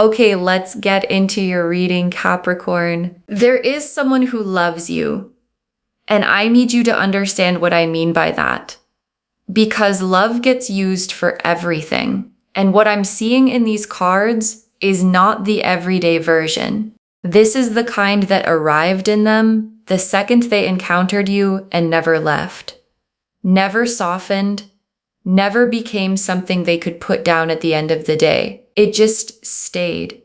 Okay, let's get into your reading, Capricorn. There is someone who loves you, and I need you to understand what I mean by that. Because love gets used for everything. And what I'm seeing in these cards is not the everyday version. This is the kind that arrived in them the second they encountered you and never left. Never softened, never became something they could put down at the end of the day. It just stayed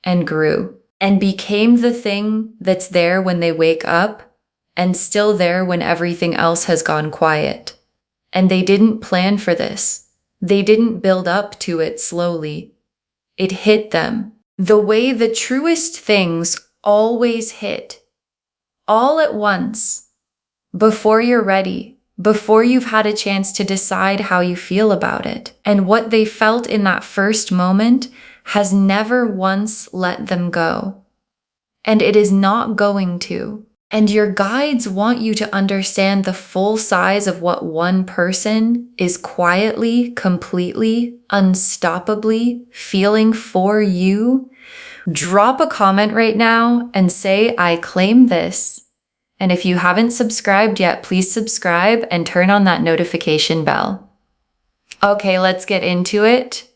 and grew and became the thing that's there when they wake up and still there when everything else has gone quiet. And they didn't plan for this. They didn't build up to it slowly. It hit them the way the truest things always hit, all at once, before you're ready, before you've had a chance to decide how you feel about it. And what they felt in that first moment has never once let them go. And it is not going to. And your guides want you to understand the full size of what one person is quietly, completely, unstoppably feeling for you. Drop a comment right now and say, I claim this. And if you haven't subscribed yet, please subscribe and turn on that notification bell. Okay, let's get into it.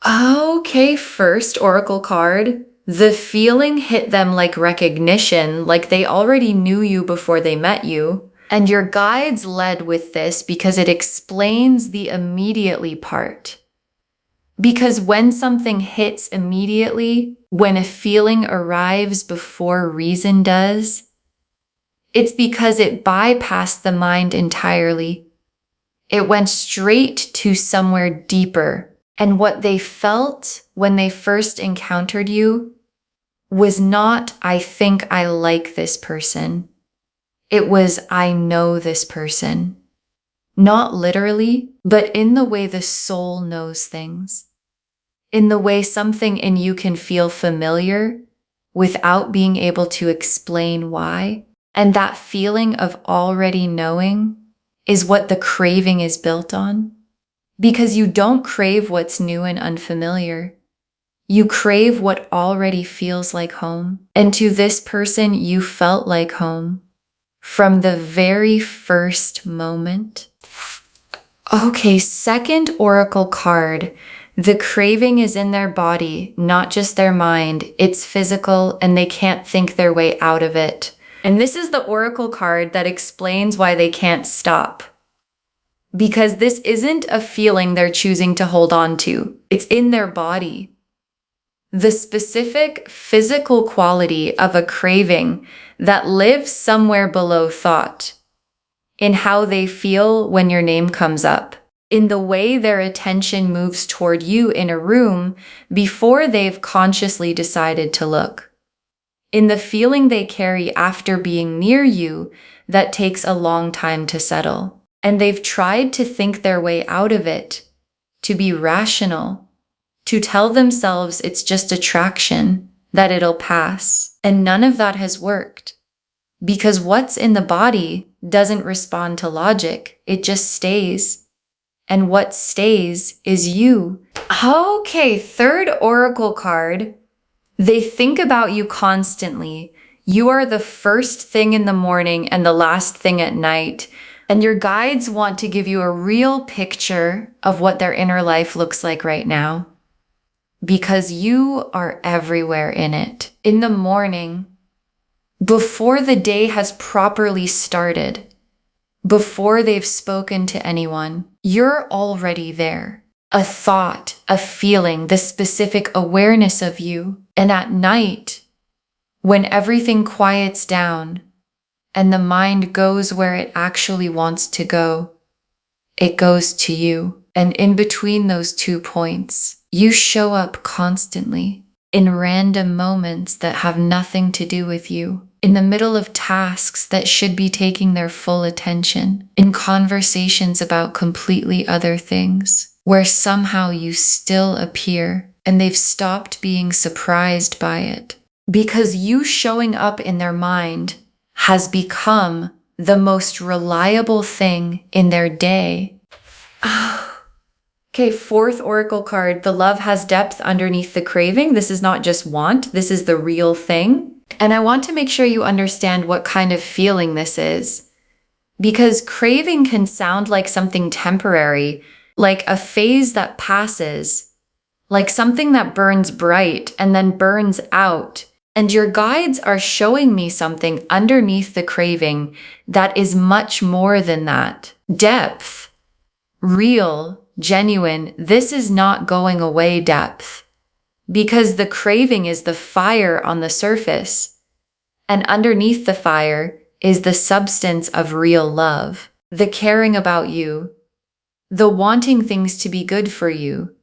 Okay, first oracle card. The feeling hit them like recognition, like they already knew you before they met you. And your guides led with this because it explains the immediately part. Because when something hits immediately, when a feeling arrives before reason does, it's because it bypassed the mind entirely. It went straight to somewhere deeper. And what they felt when they first encountered you was not, I think I like this person. It was, I know this person. Not literally, but in the way the soul knows things. In the way something in you can feel familiar without being able to explain why. And that feeling of already knowing is what the craving is built on. Because you don't crave what's new and unfamiliar. You crave what already feels like home. And to this person, you felt like home from the very first moment. Okay, second oracle card. The craving is in their body, not just their mind. It's physical and they can't think their way out of it. And this is the oracle card that explains why they can't stop. Because this isn't a feeling they're choosing to hold on to. It's in their body. The specific physical quality of a craving that lives somewhere below thought. In how they feel when your name comes up. In the way their attention moves toward you in a room before they've consciously decided to look. In the feeling they carry after being near you that takes a long time to settle. And they've tried to think their way out of it, to be rational, to tell themselves it's just attraction, that it'll pass. And none of that has worked. Because what's in the body doesn't respond to logic, it just stays. And what stays is you. Okay, third oracle card. They think about you constantly. You are the first thing in the morning and the last thing at night. And your guides want to give you a real picture of what their inner life looks like right now. Because you are everywhere in it. In the morning, before the day has properly started, before they've spoken to anyone, you're already there. A thought, a feeling, the specific awareness of you. And at night, when everything quiets down and the mind goes where it actually wants to go, it goes to you. And in between those 2 points, you show up constantly in random moments that have nothing to do with you. In the middle of tasks that should be taking their full attention, in conversations about completely other things, where somehow you still appear and they've stopped being surprised by it. Because you showing up in their mind has become the most reliable thing in their day. Okay, fourth oracle card. The love has depth underneath the craving. This is not just want. This is the real thing. And I want to make sure you understand what kind of feeling this is. Because craving can sound like something temporary, like a phase that passes, like something that burns bright and then burns out. And your guides are showing me something underneath the craving that is much more than that. Depth, real, genuine. This is not going away depth. Because the craving is the fire on the surface. And underneath the fire is the substance of real love, the caring about you, the wanting things to be good for you,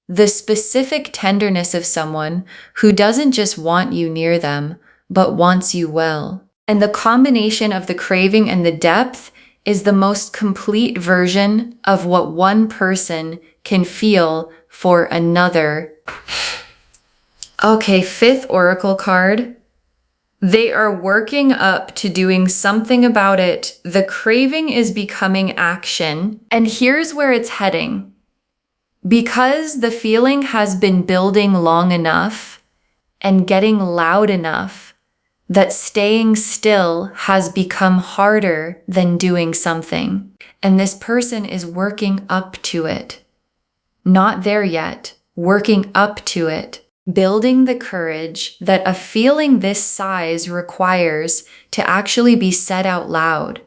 the specific tenderness of someone who doesn't just want you near them, but wants you well. And the combination of the craving and the depth is the most complete version of what one person can feel for another. Okay, fifth oracle card. They are working up to doing something about it. The craving is becoming action. And here's where it's heading. Because the feeling has been building long enough and getting loud enough that staying still has become harder than doing something. And this person is working up to it. Not there yet, working up to it. Building the courage that a feeling this size requires to actually be said out loud.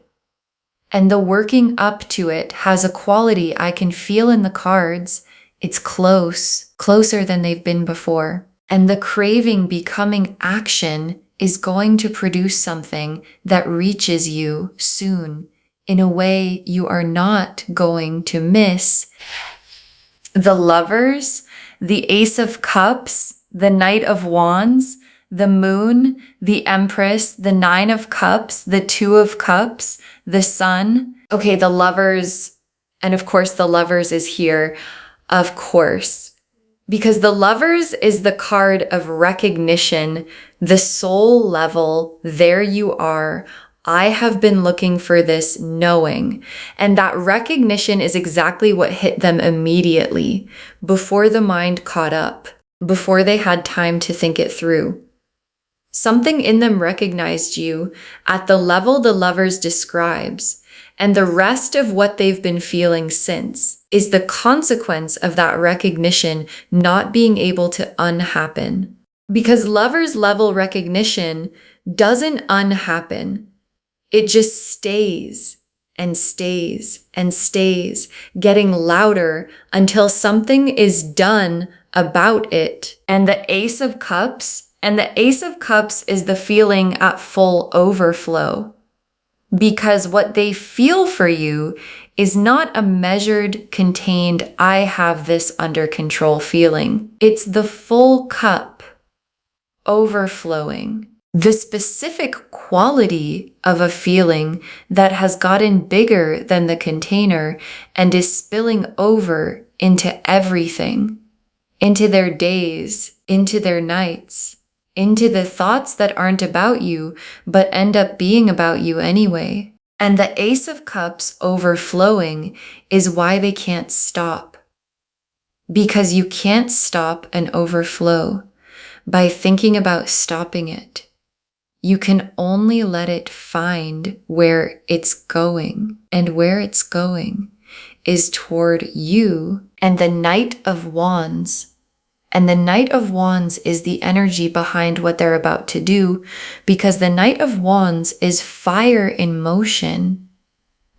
And the working up to it has a quality I can feel in the cards. It's close, closer than they've been before. And the craving becoming action is going to produce something that reaches you soon in a way you are not going to miss. The Lovers, the Ace of Cups, the Knight of Wands, the Moon, the Empress, the Nine of Cups, the Two of Cups, the Sun. Okay, the Lovers, and of course the Lovers is here, of course. Because the Lovers is the card of recognition, the soul level, there you are. I have been looking for this knowing. And that recognition is exactly what hit them immediately, before the mind caught up, before they had time to think it through. Something in them recognized you at the level the Lovers describes, and the rest of what they've been feeling since is the consequence of that recognition not being able to unhappen. Because Lovers level recognition doesn't unhappen. It just stays and stays and stays, getting louder until something is done about it. And the Ace of Cups is the feeling at full overflow. Because what they feel for you is not a measured, contained, I have this under control feeling. It's the full cup overflowing. The specific quality of a feeling that has gotten bigger than the container and is spilling over into everything, into their days, into their nights, into the thoughts that aren't about you, but end up being about you anyway. And the Ace of Cups overflowing is why they can't stop. Because you can't stop an overflow by thinking about stopping it. You can only let it find where it's going, and where it's going is toward you and the Knight of Wands. And the Knight of Wands is the energy behind what they're about to do, because the Knight of Wands is fire in motion,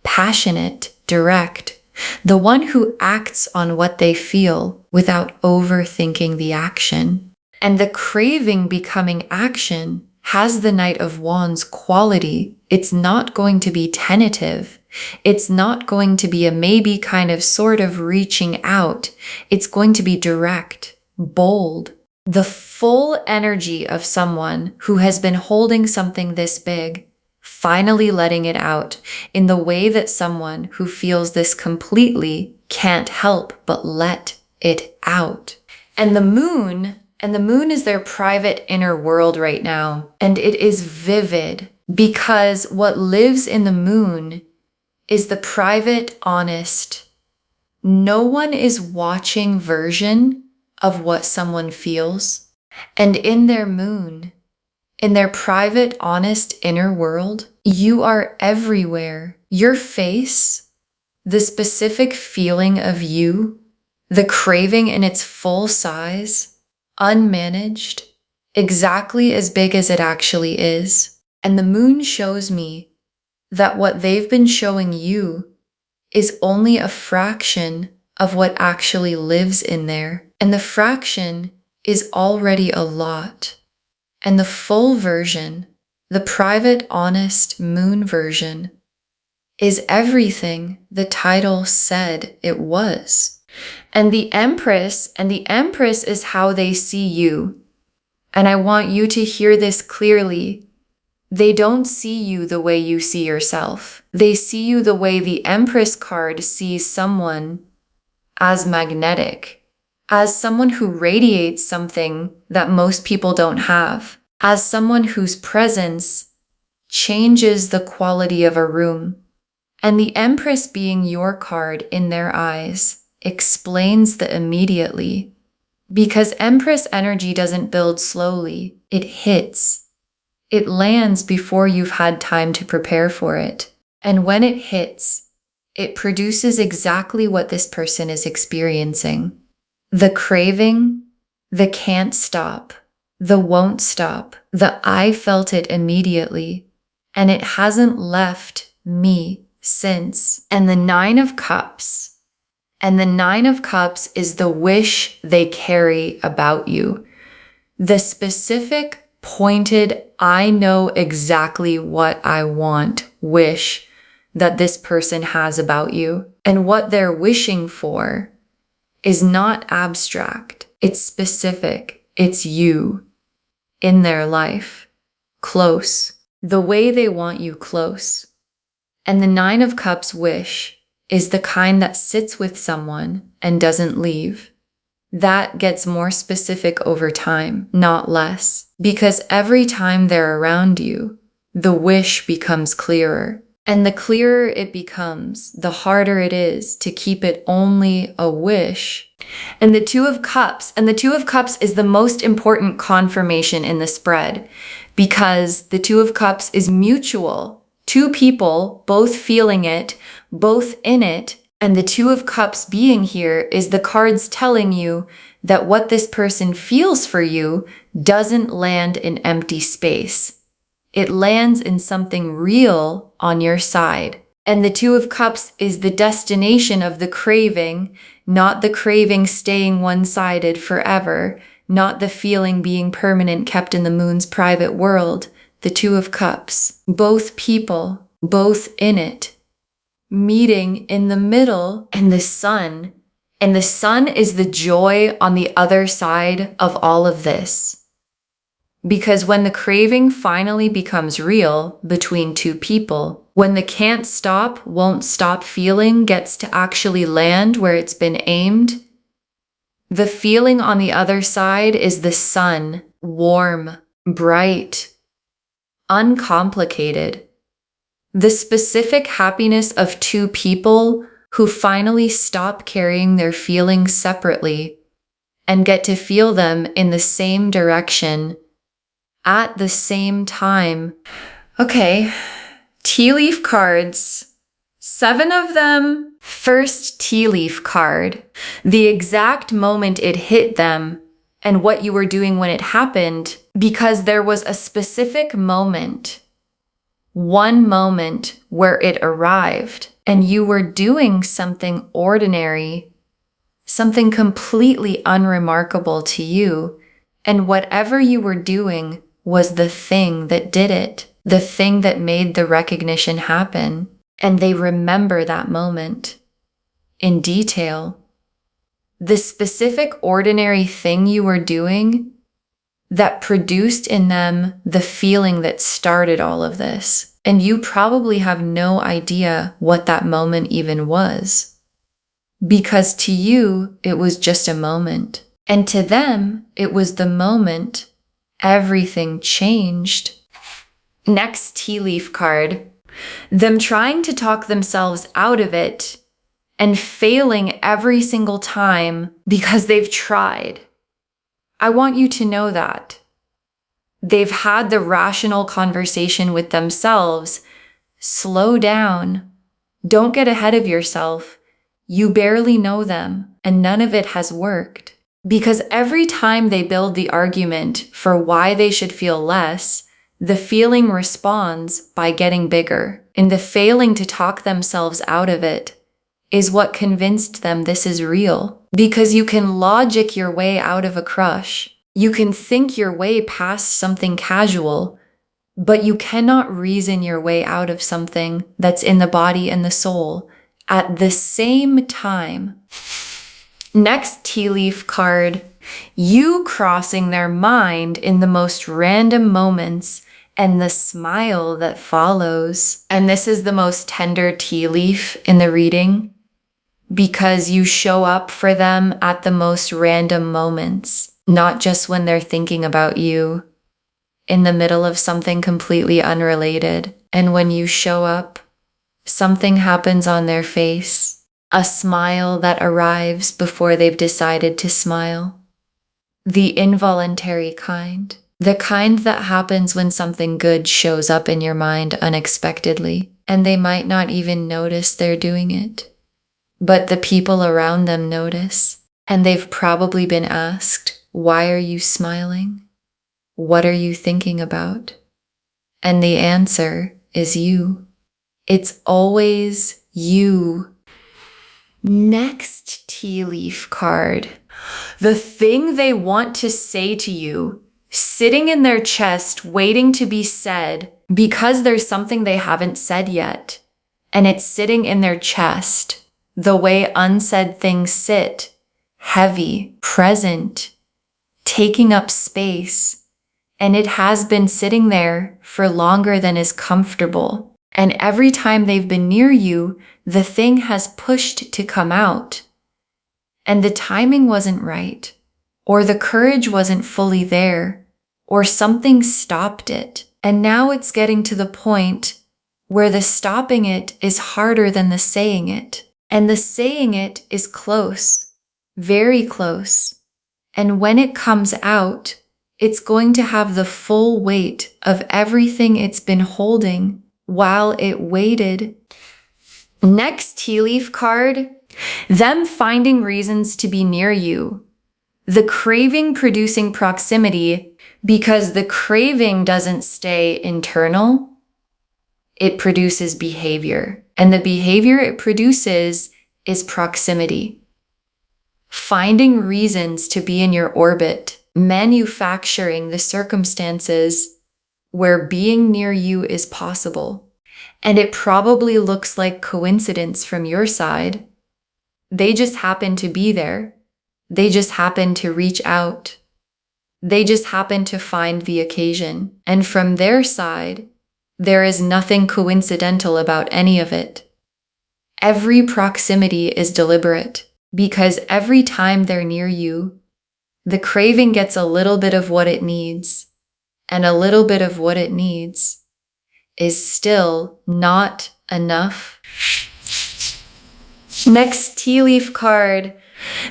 passionate, direct, the one who acts on what they feel without overthinking the action. And the craving becoming action has the Knight of Wands quality. It's not going to be tentative. It's not going to be a maybe kind of sort of reaching out. It's going to be direct, bold, the full energy of someone who has been holding something this big, finally letting it out in the way that someone who feels this completely can't help but let it out. And the moon is their private inner world right now. And it is vivid because what lives in the moon is the private, honest, no one is watching version of what someone feels. And in their moon, in their private, honest inner world, you are everywhere. Your face, the specific feeling of you, the craving in its full size, unmanaged, exactly as big as it actually is. And the moon shows me that what they've been showing you is only a fraction of what actually lives in there. And the fraction is already a lot. And the full version, the private, honest moon version, is everything the title said it was. And the Empress is how they see you. And I want you to hear this clearly. They don't see you the way you see yourself. They see you the way the Empress card sees someone, as magnetic, as someone who radiates something that most people don't have, as someone whose presence changes the quality of a room. And the Empress being your card in their eyes explains the immediately, because Empress energy doesn't build slowly. It hits. It lands before you've had time to prepare for it. And when it hits, it produces exactly what this person is experiencing. The craving, the can't stop, the won't stop, the I felt it immediately, and it hasn't left me since. And the Nine of Cups. And the Nine of Cups is the wish they carry about you. The specific, pointed, I know exactly what I want wish that this person has about you. And what they're wishing for is not abstract. It's specific. It's you in their life. Close. The way they want you close. And the Nine of Cups wish is the kind that sits with someone and doesn't leave. That gets more specific over time, not less. Because every time they're around you, the wish becomes clearer. And the clearer it becomes, the harder it is to keep it only a wish. And the Two of Cups, is the most important confirmation in the spread, because the Two of Cups is mutual. Two people, both feeling it, both in it, and the Two of Cups being here is the cards telling you that what this person feels for you doesn't land in empty space. It lands in something real on your side. And the Two of Cups is the destination of the craving, not the craving staying one-sided forever, not the feeling being permanent kept in the moon's private world. The Two of Cups, both people, both in it, meeting in the middle, and the sun. And the sun is the joy on the other side of all of this. Because when the craving finally becomes real between two people, when the can't stop, won't stop feeling gets to actually land where it's been aimed, the feeling on the other side is the sun, warm, bright, uncomplicated. The specific happiness of two people who finally stop carrying their feelings separately and get to feel them in the same direction at the same time. Okay, tea leaf cards. 7 of them. First tea leaf card. The exact moment it hit them and what you were doing when it happened, because there was a specific moment, one moment where it arrived and you were doing something ordinary, something completely unremarkable to you, and whatever you were doing was the thing that did it, the thing that made the recognition happen. And they remember that moment in detail. The specific ordinary thing you were doing that produced in them the feeling that started all of this. And you probably have no idea what that moment even was. Because to you, it was just a moment. And to them, it was the moment everything changed. Next tea leaf card. Them trying to talk themselves out of it and failing every single time because they've tried. I want you to know that. They've had the rational conversation with themselves. Slow down. Don't get ahead of yourself. You barely know them, and none of it has worked. Because every time they build the argument for why they should feel less, the feeling responds by getting bigger. And the failing to talk themselves out of it is what convinced them this is real. Because you can logic your way out of a crush. You can think your way past something casual, but you cannot reason your way out of something that's in the body and the soul at the same time. Next tea leaf card, you crossing their mind in the most random moments and the smile that follows. And this is the most tender tea leaf in the reading because you show up for them at the most random moments, not just when they're thinking about you in the middle of something completely unrelated. And when you show up, something happens on their face. A smile that arrives before they've decided to smile. The involuntary kind. The kind that happens when something good shows up in your mind unexpectedly, and they might not even notice they're doing it. But the people around them notice, and they've probably been asked, "Why are you smiling? What are you thinking about?" And the answer is you. It's always you. Next tea leaf card. The thing they want to say to you, sitting in their chest, waiting to be said, because there's something they haven't said yet, and it's sitting in their chest, the way unsaid things sit, heavy, present, taking up space, and it has been sitting there for longer than is comfortable. And every time they've been near you, the thing has pushed to come out. And the timing wasn't right, or the courage wasn't fully there, or something stopped it. And now it's getting to the point where the stopping it is harder than the saying it. And the saying it is close, very close. And when it comes out, it's going to have the full weight of everything it's been holding while it waited. Next tea leaf card, them finding reasons to be near you. The craving producing proximity, because the craving doesn't stay internal, it produces behavior. And the behavior it produces is proximity. Finding reasons to be in your orbit, manufacturing the circumstances where being near you is possible. And it probably looks like coincidence from your side. They just happen to be there. They just happen to reach out. They just happen to find the occasion. And from their side, there is nothing coincidental about any of it. Every proximity is deliberate, because every time they're near you, the craving gets a little bit of what it needs. And a little bit of what it needs is still not enough. Next tea leaf card.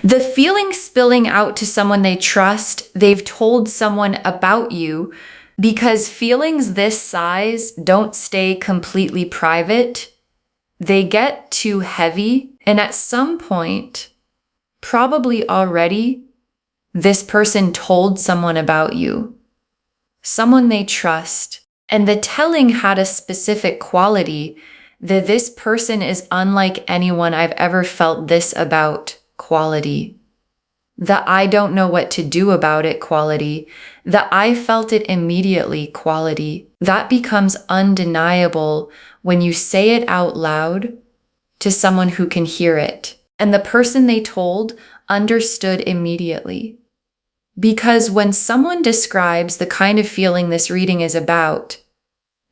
The feeling spilling out to someone they trust, they've told someone about you, because feelings this size don't stay completely private. They get too heavy, and at some point, probably already, this person told someone about you. Someone they trust, and the telling had a specific quality that this person is unlike anyone I've ever felt this about quality. The I don't know what to do about it quality. The I felt it immediately quality. That becomes undeniable when you say it out loud to someone who can hear it. And the person they told understood immediately. Because when someone describes the kind of feeling this reading is about,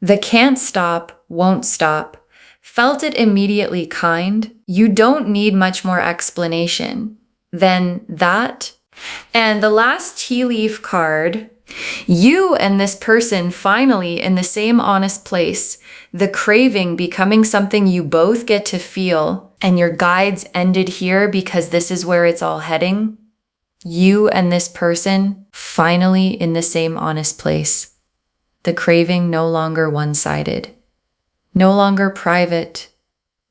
the can't stop, won't stop, felt it immediately kind, you don't need much more explanation than that. And the last tea leaf card, You and this person finally in the same honest place, the craving becoming something you both get to feel, and your guides ended here because this is where it's all heading. You and this person finally in the same honest place. The craving no longer one-sided, no longer private,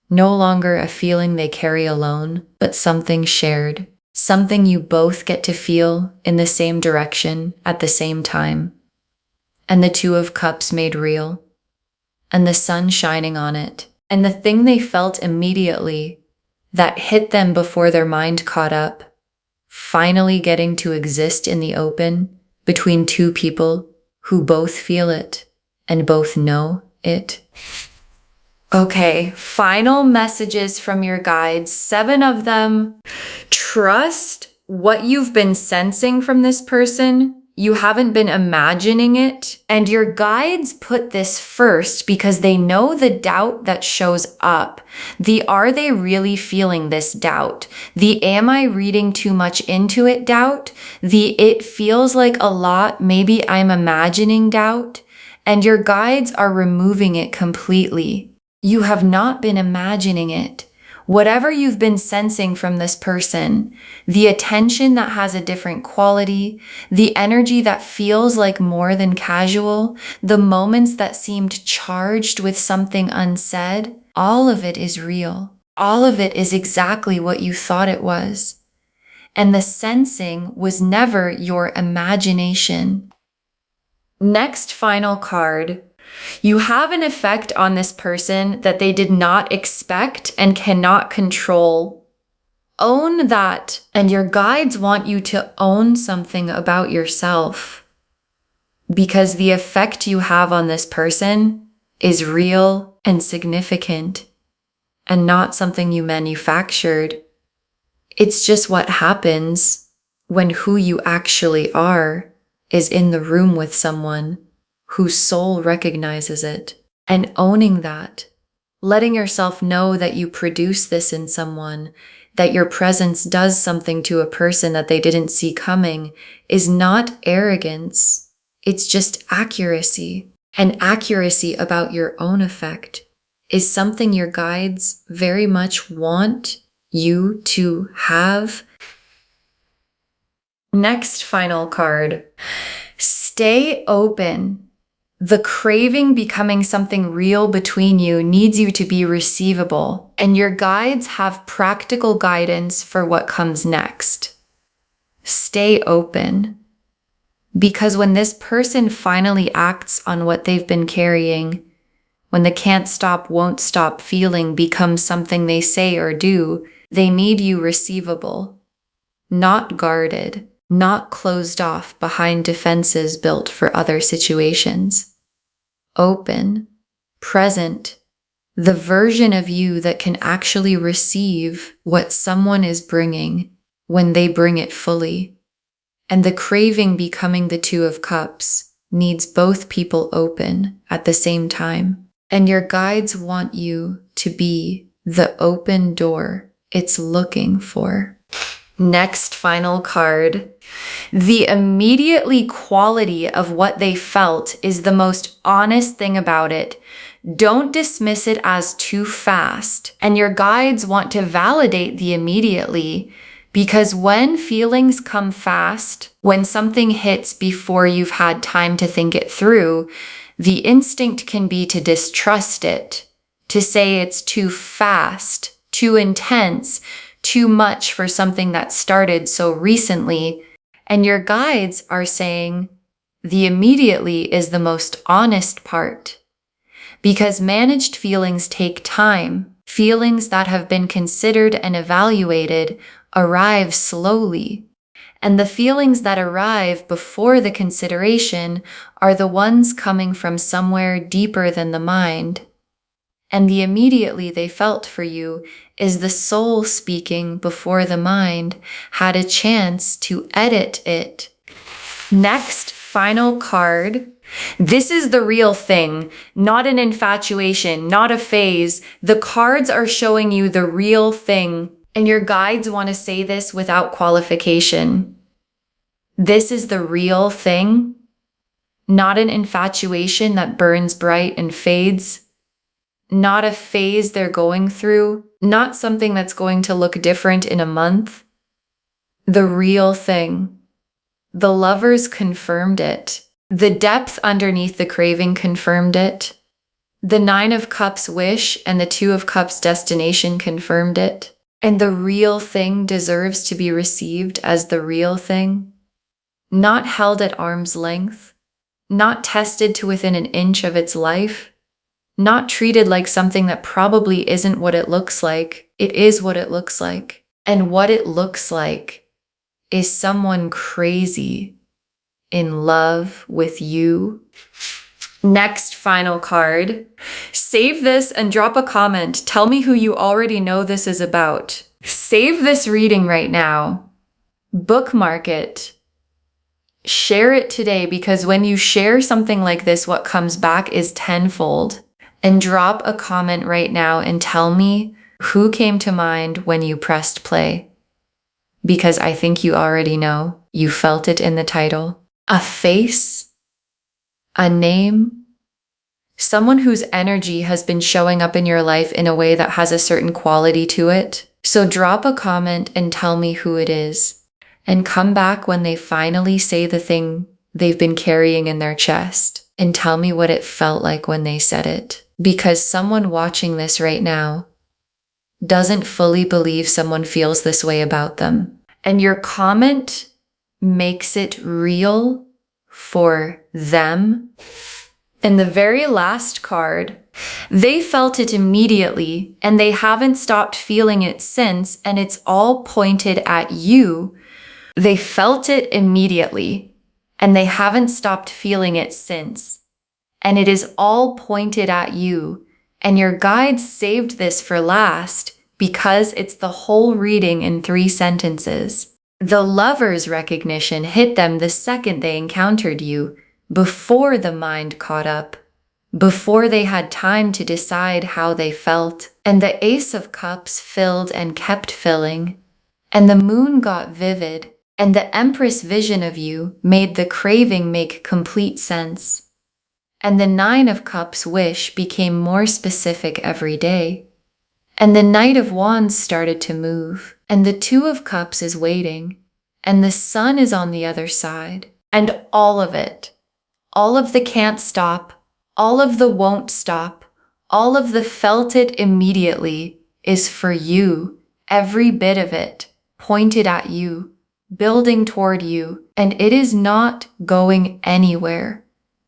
no longer a feeling they carry alone, but something shared, something you both get to feel in the same direction at the same time. And the Two of Cups made real, and the sun shining on it, and the thing they felt immediately that hit them before their mind caught up, finally getting to exist in the open between two people who both feel it and both know it. Okay, final messages from your guides, 7 of them. Trust what you've been sensing from this person. You haven't been imagining it. And your guides put this first because they know the doubt that shows up. The are they really feeling this doubt? The am I reading too much into it doubt? The it feels like a lot, maybe I'm imagining doubt. And your guides are removing it completely. You have not been imagining it. Whatever you've been sensing from this person, the attention that has a different quality, the energy that feels like more than casual, the moments that seemed charged with something unsaid, all of it is real. All of it is exactly what you thought it was. And the sensing was never your imagination. Next final card. You have an effect on this person that they did not expect and cannot control. Own that, and your guides want you to own something about yourself. Because the effect you have on this person is real and significant, and not something you manufactured. It's just what happens when who you actually are is in the room with someone whose soul recognizes it, and owning that, letting yourself know that you produce this in someone, that your presence does something to a person that they didn't see coming, is not arrogance. It's just accuracy. And accuracy about your own effect is something your guides very much want you to have. Next final card. Stay open. The craving becoming something real between you needs you to be receivable, and your guides have practical guidance for what comes next. Stay open. Because when this person finally acts on what they've been carrying, when the can't stop, won't stop feeling becomes something they say or do, they need you receivable, not guarded, not closed off behind defenses built for other situations. Open, present, the version of you that can actually receive what someone is bringing when they bring it fully. And the craving becoming the Two of Cups needs both people open at the same time. And your guides want you to be the open door it's looking for. Next final card. The immediately quality of what they felt is the most honest thing about it. Don't dismiss it as too fast. And your guides want to validate the immediately, because when feelings come fast, when something hits before you've had time to think it through, the instinct can be to distrust it, to say it's too fast, too intense, too much for something that started so recently. And your guides are saying the immediately is the most honest part. Because managed feelings take time. Feelings that have been considered and evaluated arrive slowly. And the feelings that arrive before the consideration are the ones coming from somewhere deeper than the mind. And the immediately they felt for you is the soul speaking before the mind had a chance to edit it. Next, final card. This is the real thing, not an infatuation, not a phase. The cards are showing you the real thing, and your guides want to say this without qualification. This is the real thing. Not an infatuation that burns bright and fades. Not a phase they're going through. Not something that's going to look different in a month. The real thing. The lovers confirmed it. The depth underneath the craving confirmed it. The 9 of Cups wish and the 2 of Cups destination confirmed it. And the real thing deserves to be received as the real thing. Not held at arm's length. Not tested to within an inch of its life. Not treated like something that probably isn't what it looks like. It is what it looks like. And what it looks like is someone crazy in love with you. Next final card. Save this and drop a comment. Tell me who you already know this is about. Save this reading right now. Bookmark it. Share it today, because when you share something like this, what comes back is tenfold. And drop a comment right now and tell me who came to mind when you pressed play. Because I think you already know. You felt it in the title. A face. A name. Someone whose energy has been showing up in your life in a way that has a certain quality to it. So drop a comment and tell me who it is. And come back when they finally say the thing they've been carrying in their chest. And tell me what it felt like when they said it. Because someone watching this right now doesn't fully believe someone feels this way about them. And your comment makes it real for them. And the very last card, they felt it immediately and they haven't stopped feeling it since, and it's all pointed at you. They felt it immediately and they haven't stopped feeling it since. And it is all pointed at you. And your guides saved this for last because it's the whole reading in 3 sentences. The lover's recognition hit them the second they encountered you, before the mind caught up, before they had time to decide how they felt. And the Ace of Cups filled and kept filling. And the moon got vivid. And the Empress vision of you made the craving make complete sense. And the 9 of Cups wish became more specific every day. And the Knight of Wands started to move. And the 2 of Cups is waiting. And the Sun is on the other side. And all of it. All of the can't stop. All of the won't stop. All of the felt it immediately is for you. Every bit of it pointed at you. Building toward you, and it is not going anywhere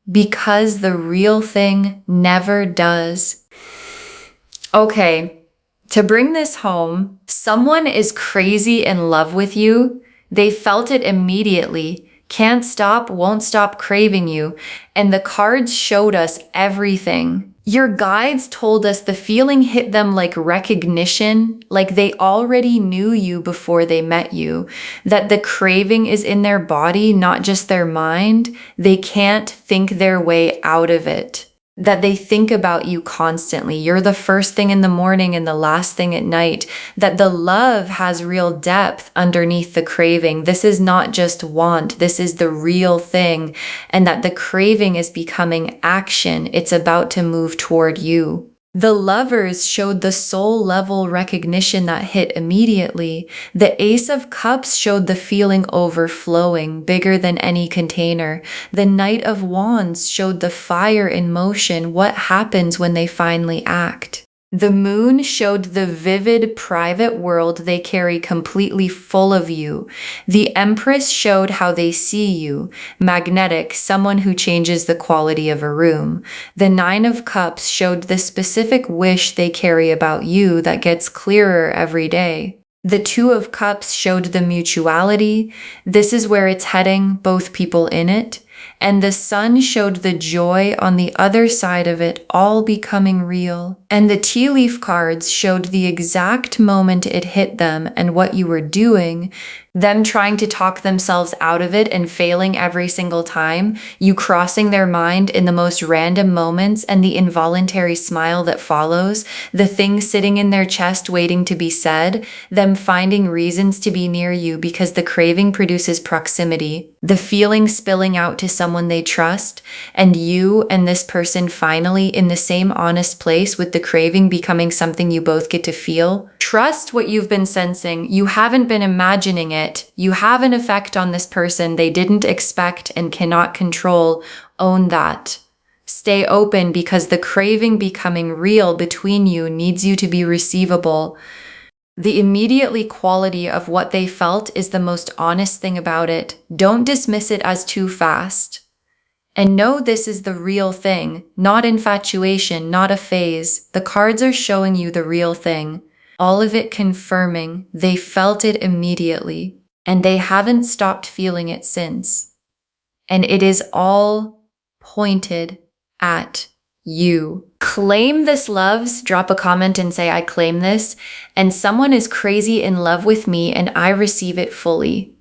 because the real thing never does. Okay, to bring this home, someone is crazy in love with you. They felt it immediately, can't stop, won't stop craving you, and the cards showed us everything. Your guides told us the feeling hit them like recognition, like they already knew you before they met you, that the craving is in their body, not just their mind. They can't think their way out of it, that they think about you constantly. You're the first thing in the morning and the last thing at night, that the love has real depth underneath the craving. This is not just want, this is the real thing, and that the craving is becoming action. It's about to move toward you. The lovers showed the soul level recognition that hit immediately. The Ace of Cups showed the feeling overflowing, bigger than any container. The Knight of Wands showed the fire in motion, what happens when they finally act. The moon showed the vivid private world they carry completely full of you. The Empress showed how they see you, magnetic, someone who changes the quality of a room. The 9 of Cups showed the specific wish they carry about you that gets clearer every day. The 2 of Cups showed the mutuality. This is where it's heading, both people in it. And the Sun showed the joy on the other side of it, all becoming real. And the tea leaf cards showed the exact moment it hit them and what you were doing, them trying to talk themselves out of it and failing every single time, you crossing their mind in the most random moments, and the involuntary smile that follows, the thing sitting in their chest waiting to be said, them finding reasons to be near you because the craving produces proximity, the feeling spilling out to someone they trust, and you and this person finally in the same honest place with the craving becoming something you both get to feel. Trust what you've been sensing. You haven't been imagining it. You have an effect on this person they didn't expect and cannot control. Own that. Stay open because the craving becoming real between you needs you to be receivable. The immediately quality of what they felt is the most honest thing about it. Don't dismiss it as too fast. And know this is the real thing, not infatuation, not a phase. The cards are showing you the real thing. All of it confirming they felt it immediately, and they haven't stopped feeling it since. And it is all pointed at you. Claim this, loves. Drop a comment and say, I claim this. And someone is crazy in love with me and I receive it fully.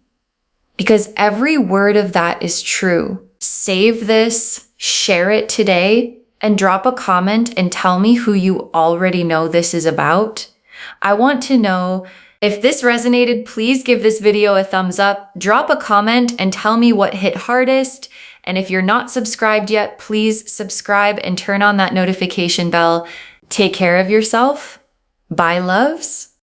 Because every word of that is true. Save this, share it today, and drop a comment and tell me who you already know this is about. I want to know. If this resonated, please give this video a thumbs up, drop a comment, and tell me what hit hardest. And if you're not subscribed yet, please subscribe and turn on that notification bell. Take care of yourself. Bye, loves.